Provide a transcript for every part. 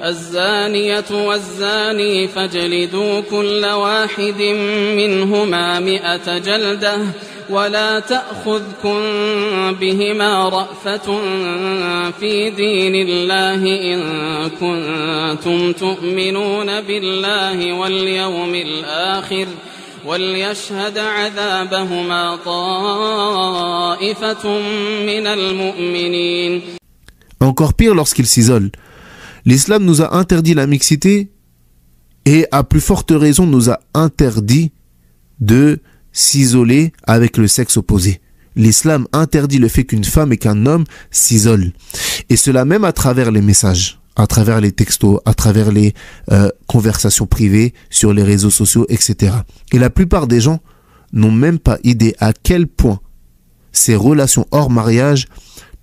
الزانية والزاني فاجلدوا كل واحد منهما 100 جلدة ولا تأخذكم بهما رأفة في دين الله إن كنتم تؤمنون بالله واليوم الآخر وليشهد عذابهما طائفة من المؤمنين. Encore pire lorsqu'ils s'isolent. L'islam nous a interdit la mixité et à plus forte raison nous a interdit de s'isoler avec le sexe opposé. L'islam interdit le fait qu'une femme et qu'un homme s'isolent. Et cela même à travers les messages, à travers les textos, à travers les conversations privées sur les réseaux sociaux, etc. Et la plupart des gens n'ont même pas idée à quel point ces relations hors mariage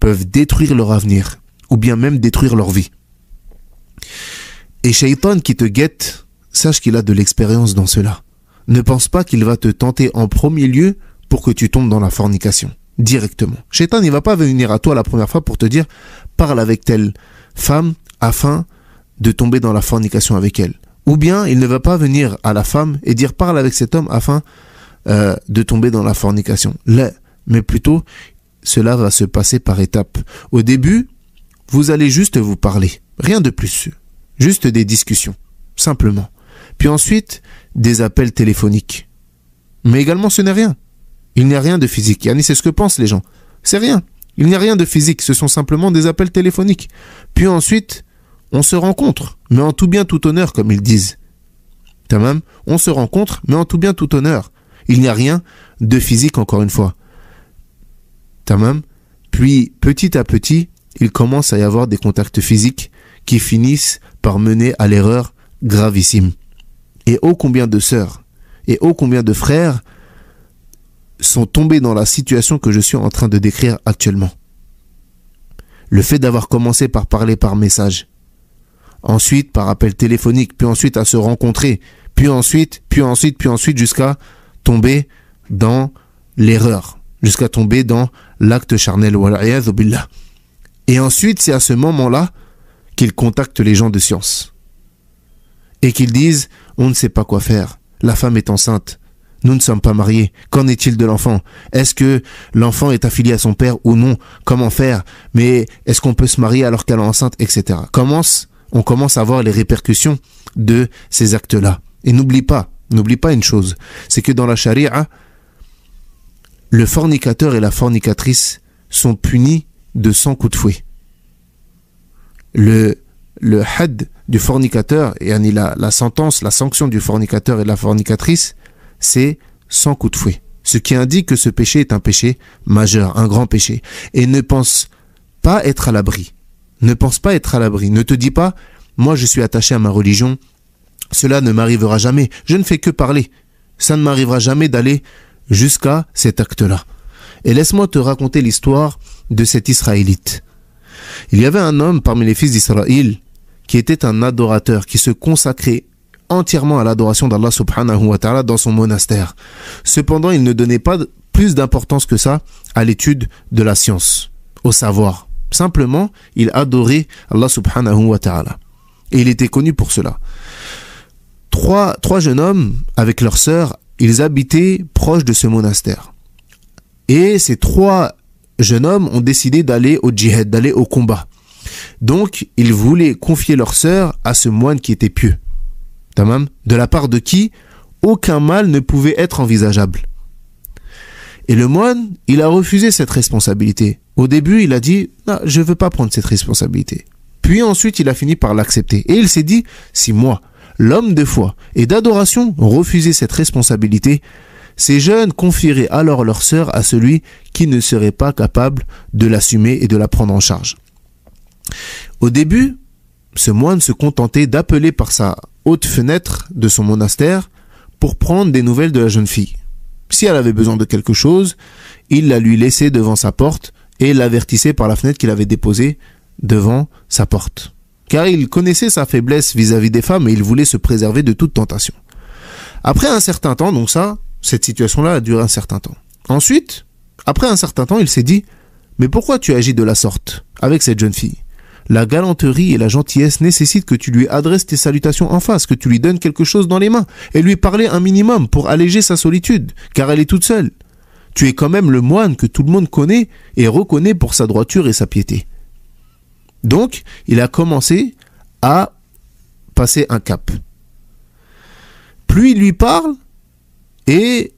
peuvent détruire leur avenir ou bien même détruire leur vie. Et Shaitan qui te guette, sache qu'il a de l'expérience dans cela. Ne pense pas qu'il va te tenter en premier lieu pour que tu tombes dans la fornication, directement. Shaitan, il ne va pas venir à toi la première fois pour te dire « parle avec telle femme afin de tomber dans la fornication avec elle ». Ou bien, il ne va pas venir à la femme et dire « parle avec cet homme afin de tomber dans la fornication ». Là, mais plutôt, cela va se passer par étapes. Au début, vous allez juste vous parler, rien de plus, juste des discussions, simplement. Puis ensuite, des appels téléphoniques. Mais également, ce n'est rien. Il n'y a rien de physique. Yani, c'est ce que pensent les gens. C'est rien. Il n'y a rien de physique. Ce sont simplement des appels téléphoniques. Puis ensuite, on se rencontre, mais en tout bien, tout honneur, comme ils disent. Tamam, on se rencontre, mais en tout bien, tout honneur. Il n'y a rien de physique, encore une fois. Tamam. Puis, petit à petit, il commence à y avoir des contacts physiques qui finissent par mener à l'erreur gravissime. Et ô combien de sœurs et ô combien de frères sont tombés dans la situation que je suis en train de décrire actuellement. Le fait d'avoir commencé par parler par message, ensuite par appel téléphonique, puis ensuite à se rencontrer, puis ensuite, jusqu'à tomber dans l'erreur, jusqu'à tomber dans l'acte charnel. Et ensuite, c'est à ce moment-là qu'ils contactent les gens de science. Et qu'ils disent, on ne sait pas quoi faire, la femme est enceinte, nous ne sommes pas mariés, qu'en est-il de l'enfant? Est-ce que l'enfant est affilié à son père ou non? Comment faire? Mais est-ce qu'on peut se marier alors qu'elle est enceinte, etc. On commence à voir les répercussions de ces actes-là. Et n'oublie pas une chose, c'est que dans la charia, le fornicateur et la fornicatrice sont punis de 100 coups de fouet. Le had du fornicateur, et la sentence, la sanction du fornicateur et de la fornicatrice, c'est 100 coups de fouet. Ce qui indique que ce péché est un péché majeur, un grand péché. Et ne pense pas être à l'abri. Ne pense pas être à l'abri. Ne te dis pas, moi je suis attaché à ma religion, cela ne m'arrivera jamais. Je ne fais que parler. Ça ne m'arrivera jamais d'aller jusqu'à cet acte-là. Et laisse-moi te raconter l'histoire de cet Israélite. Il y avait un homme parmi les fils d'Israël qui était un adorateur, qui se consacrait entièrement à l'adoration d'Allah subhanahu wa ta'ala dans son monastère. Cependant, il ne donnait pas plus d'importance que ça à l'étude de la science, au savoir. Simplement, il adorait Allah subhanahu wa ta'ala. Et il était connu pour cela. Trois jeunes hommes, avec leur sœur, ils habitaient proche de ce monastère. Et ces 3 jeunes hommes ont décidé d'aller au djihad, d'aller au combat. Donc, ils voulaient confier leur sœur à ce moine qui était pieux. Tamam, de la part de qui aucun mal ne pouvait être envisageable. Et le moine, il a refusé cette responsabilité. Au début, il a dit « Non, je ne veux pas prendre cette responsabilité ». Puis ensuite, il a fini par l'accepter. Et il s'est dit « Si moi, l'homme de foi et d'adoration, refusais cette responsabilité, ces jeunes confieraient alors leur sœur à celui qui ne serait pas capable de l'assumer et de la prendre en charge. » Au début, ce moine se contentait d'appeler par sa haute fenêtre de son monastère pour prendre des nouvelles de la jeune fille. Si elle avait besoin de quelque chose, il la lui laissait devant sa porte et l'avertissait par la fenêtre qu'il avait déposée devant sa porte. Car il connaissait sa faiblesse vis-à-vis des femmes et il voulait se préserver de toute tentation. Après un certain temps, donc cette situation-là a duré un certain temps. Ensuite, après un certain temps, il s'est dit « Mais pourquoi tu agis de la sorte avec cette jeune fille ? la galanterie et la gentillesse nécessitent que tu lui adresses tes salutations en face, que tu lui donnes quelque chose dans les mains et lui parler un minimum pour alléger sa solitude, car elle est toute seule. Tu es quand même le moine que tout le monde connaît et reconnaît pour sa droiture et sa piété. Donc, il a commencé à passer un cap. Plus il lui parle, et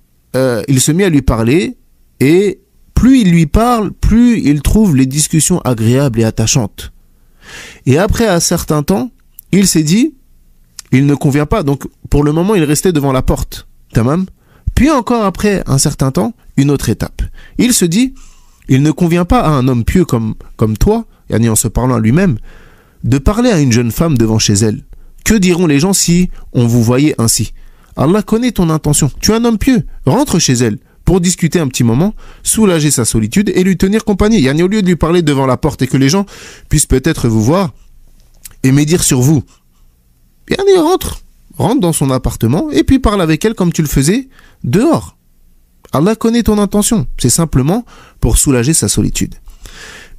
il se met à lui parler, et plus il lui parle, plus il trouve les discussions agréables et attachantes. Et après un certain temps, il s'est dit, il ne convient pas, donc pour le moment il restait devant la porte, tamam. Puis encore après un certain temps, une autre étape. Il se dit, il ne convient pas à un homme pieux comme toi, yani en se parlant à lui-même, de parler à une jeune femme devant chez elle. Que diront les gens si on vous voyait ainsi? Allah connaît ton intention. Tu es un homme pieux. Rentre chez elle pour discuter un petit moment, soulager sa solitude et lui tenir compagnie. Yani au lieu de lui parler devant la porte et que les gens puissent peut-être vous voir et médire sur vous. Yani rentre dans son appartement et puis parle avec elle comme tu le faisais dehors. Allah connaît ton intention. C'est simplement pour soulager sa solitude.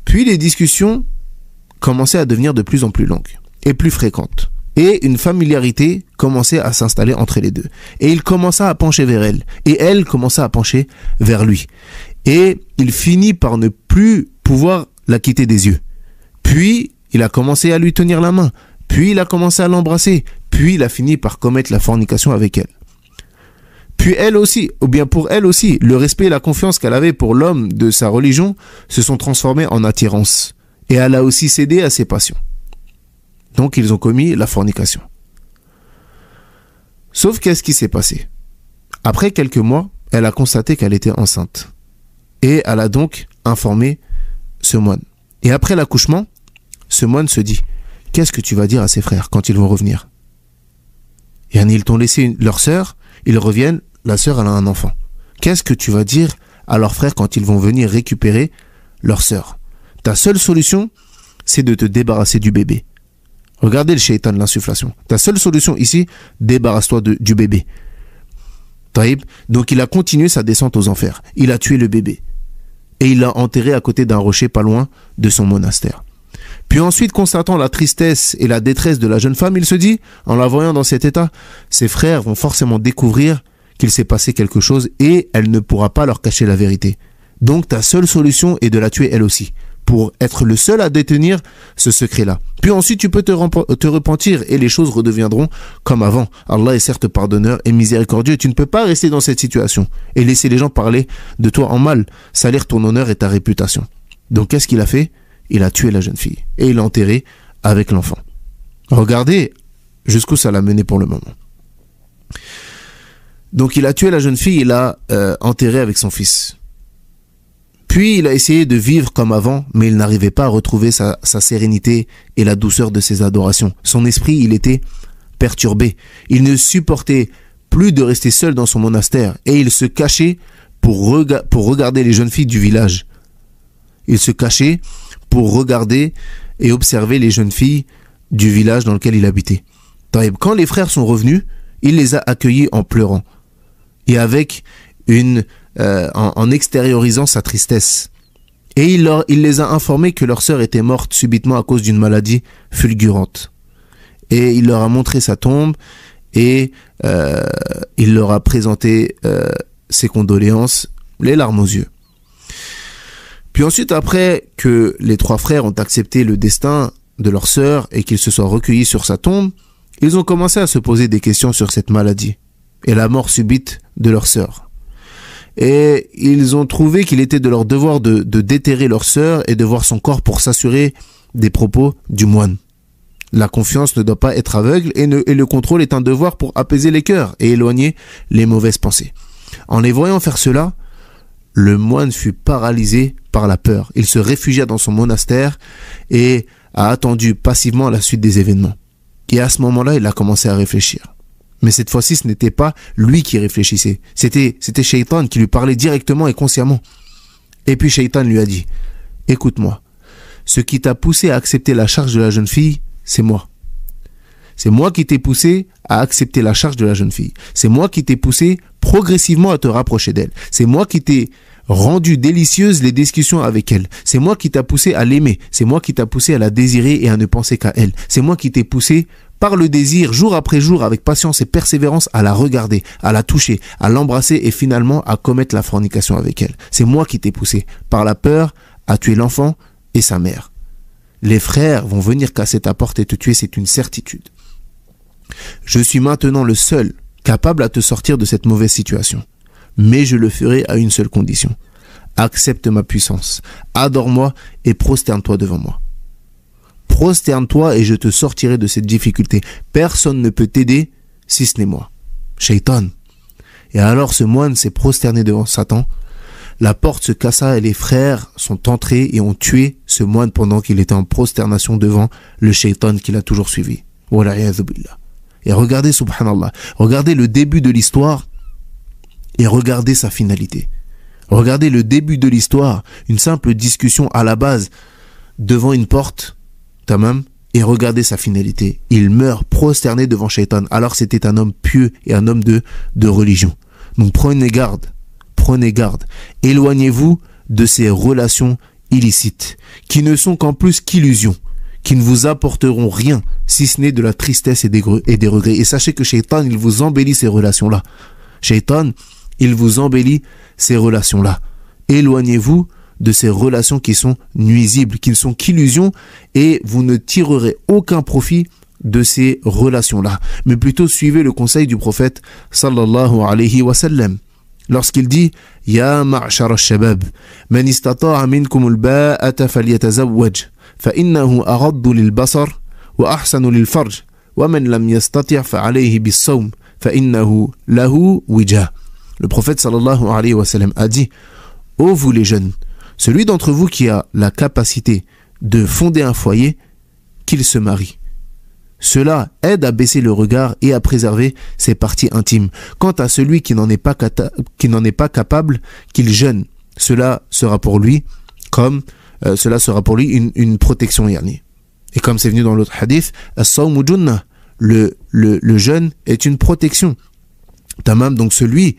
Puis les discussions commençaient à devenir de plus en plus longues et plus fréquentes. Et une familiarité commençait à s'installer entre les deux. Et il commença à pencher vers elle. Et elle commença à pencher vers lui. Et il finit par ne plus pouvoir la quitter des yeux. Puis, il a commencé à lui tenir la main. Puis, il a commencé à l'embrasser. Puis, il a fini par commettre la fornication avec elle. Puis, elle aussi, ou bien pour elle aussi, le respect et la confiance qu'elle avait pour l'homme de sa religion se sont transformés en attirance. Et elle a aussi cédé à ses passions. Donc, ils ont commis la fornication. Sauf qu'est-ce qui s'est passé? Après quelques mois, elle a constaté qu'elle était enceinte. Et elle a donc informé ce moine. Et après l'accouchement, ce moine se dit, qu'est-ce que tu vas dire à ses frères quand ils vont revenir? Et ils t'ont laissé leur sœur, ils reviennent, la sœur elle a un enfant. Qu'est-ce que tu vas dire à leurs frères quand ils vont venir récupérer leur sœur? Ta seule solution, c'est de te débarrasser du bébé. Regardez le shaitan de l'insufflation. Ta seule solution ici, débarrasse-toi du bébé. Taïb. Donc il a continué sa descente aux enfers. Il a tué le bébé. Et il l'a enterré à côté d'un rocher pas loin de son monastère. Puis ensuite, constatant la tristesse et la détresse de la jeune femme, il se dit, en la voyant dans cet état, ses frères vont forcément découvrir qu'il s'est passé quelque chose et elle ne pourra pas leur cacher la vérité. Donc ta seule solution est de la tuer elle aussi, pour être le seul à détenir ce secret-là. Puis ensuite, tu peux te repentir et les choses redeviendront comme avant. Allah est certes pardonneur et miséricordieux. Tu ne peux pas rester dans cette situation et laisser les gens parler de toi en mal, salir ton honneur et ta réputation. Donc, qu'est-ce qu'il a fait? Il a tué la jeune fille et il l'a enterrée avec l'enfant. Regardez jusqu'où ça l'a mené pour le moment. Donc, il a tué la jeune fille et l'a enterrée avec son fils. Puis il a essayé de vivre comme avant, mais il n'arrivait pas à retrouver sa sérénité et la douceur de ses adorations. Son esprit, il était perturbé. Il ne supportait plus de rester seul dans son monastère et il se cachait pour regarder les jeunes filles du village. Il se cachait pour regarder et observer les jeunes filles du village dans lequel il habitait. Quand les frères sont revenus, il les a accueillis en pleurant et avec en extériorisant sa tristesse. Et il les a informés que leur sœur était morte subitement à cause d'une maladie fulgurante. Et il leur a montré sa tombe et il leur a présenté ses condoléances, les larmes aux yeux. Puis ensuite, après que les trois frères ont accepté le destin de leur sœur et qu'ils se soient recueillis sur sa tombe, ils ont commencé à se poser des questions sur cette maladie et la mort subite de leur sœur. Et ils ont trouvé qu'il était de leur devoir de déterrer leur sœur et de voir son corps pour s'assurer des propos du moine. La confiance ne doit pas être aveugle et le contrôle est un devoir pour apaiser les cœurs et éloigner les mauvaises pensées. En les voyant faire cela, le moine fut paralysé par la peur. Il se réfugia dans son monastère et a attendu passivement la suite des événements. Et à ce moment-là, il a commencé à réfléchir. Mais cette fois-ci, ce n'était pas lui qui réfléchissait. C'était Shaitan qui lui parlait directement et consciemment. Et puis Shaitan lui a dit, écoute-moi, ce qui t'a poussé à accepter la charge de la jeune fille, c'est moi. C'est moi qui t'ai poussé à accepter la charge de la jeune fille. C'est moi qui t'ai poussé progressivement à te rapprocher d'elle. C'est moi qui t'ai rendu délicieuses les discussions avec elle. C'est moi qui t'a poussé à l'aimer. C'est moi qui t'a poussé à la désirer et à ne penser qu'à elle. C'est moi qui t'ai poussé par le désir, jour après jour, avec patience et persévérance, à la regarder, à la toucher, à l'embrasser et finalement à commettre la fornication avec elle. C'est moi qui t'ai poussé, par la peur, à tuer l'enfant et sa mère. Les frères vont venir casser ta porte et te tuer, c'est une certitude. Je suis maintenant le seul capable à te sortir de cette mauvaise situation. Mais je le ferai à une seule condition. Accepte ma puissance, adore-moi et prosterne-toi devant moi. Prosterne-toi et je te sortirai de cette difficulté. Personne ne peut t'aider si ce n'est moi. Shaitan. Et alors ce moine s'est prosterné devant Satan. La porte se cassa et les frères sont entrés et ont tué ce moine pendant qu'il était en prosternation devant le shaitan qui l'a toujours suivi. Et regardez, subhanallah, regardez le début de l'histoire et regardez sa finalité. Regardez le début de l'histoire, une simple discussion à la base devant une porte, tamam, et regardez sa finalité. Il meurt prosterné devant Shaitan. Alors c'était un homme pieux et un homme de religion. Donc prenez garde, éloignez-vous de ces relations illicites, qui ne sont qu'en plus qu'illusions, qui ne vous apporteront rien, si ce n'est de la tristesse et des regrets. Et sachez que Shaitan, il vous embellit ces relations-là. Shaitan, il vous embellit ces relations-là. Éloignez-vous de ces relations qui sont nuisibles, qui ne sont qu'illusions, et vous ne tirerez aucun profit de ces relations-là. Mais plutôt suivez le conseil du prophète sallallahu alayhi wa sallam. Lorsqu'il dit « Ya ma'shar al-shabab, man istata'a minkum al-ba'ata falyatazawwaj, fa innahu aghaddu lil-basar wa ahsanu lil-farj, wa man lam yastati' fa alayhi bis-sawm, fa innahu lahu wija » Le prophète sallallahu alayhi wa sallam a dit « Ô vous les jeunes, celui d'entre vous qui a la capacité de fonder un foyer, qu'il se marie. Cela aide à baisser le regard et à préserver ses parties intimes. Quant à celui qui n'en est pas capable, qu'il jeûne. Cela sera pour lui une protection yani. Et comme c'est venu dans l'autre hadith, as-sawmu junnah, le jeûne est une protection. Tamam, donc celui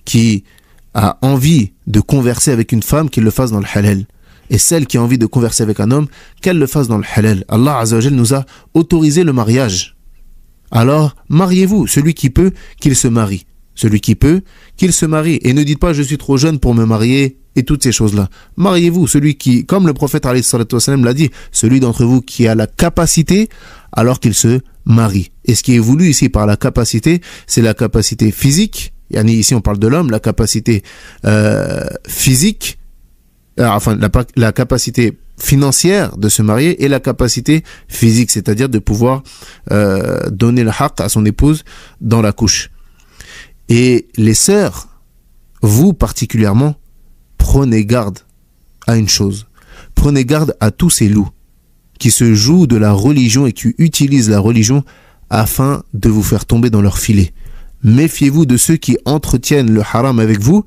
qui a envie de converser avec une femme, qu'il le fasse dans le halal. Et celle qui a envie de converser avec un homme, qu'elle le fasse dans le halal. Allah Azza wa Jal nous a autorisé le mariage. Alors, mariez-vous. Celui qui peut, qu'il se marie. Celui qui peut, qu'il se marie. Et ne dites pas, je suis trop jeune pour me marier, et toutes ces choses-là. Mariez-vous. Celui qui, comme le prophète alayhi salatu wassalam l'a dit, celui d'entre vous qui a la capacité, alors qu'il se marie. Et ce qui est voulu ici par la capacité, c'est la capacité physique. Ici, on parle de l'homme, la capacité physique, la capacité financière de se marier et la capacité physique, c'est-à-dire de pouvoir donner le haqq à son épouse dans la couche. Et les sœurs, vous particulièrement, prenez garde à une chose. Prenez garde à tous ces loups qui se jouent de la religion et qui utilisent la religion afin de vous faire tomber dans leur filet. Méfiez-vous de ceux qui entretiennent le haram avec vous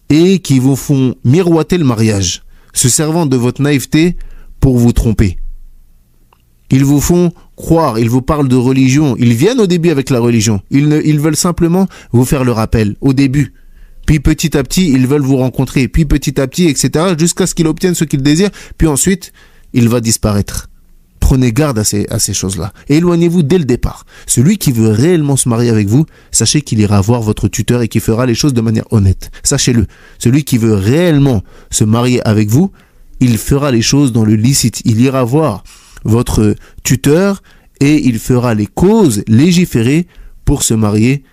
et qui vous font miroiter le mariage, se servant de votre naïveté pour vous tromper. Ils vous font croire, ils vous parlent de religion, ils viennent au début avec la religion, ils veulent simplement vous faire le rappel au début. Puis petit à petit, ils veulent vous rencontrer, puis petit à petit, etc., jusqu'à ce qu'ils obtiennent ce qu'ils désirent, puis ensuite, il va disparaître. Prenez garde à ces choses-là. Et éloignez-vous dès le départ. Celui qui veut réellement se marier avec vous, sachez qu'il ira voir votre tuteur et qu'il fera les choses de manière honnête. Sachez-le. Celui qui veut réellement se marier avec vous, il fera les choses dans le licite. Il ira voir votre tuteur et il fera les causes légiférées pour se marier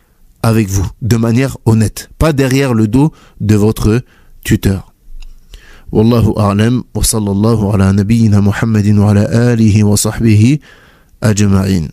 avec vous, de manière honnête. Pas derrière le dos de votre tuteur. والله أعلم وصلى الله على نبينا محمد وعلى آله وصحبه أجمعين.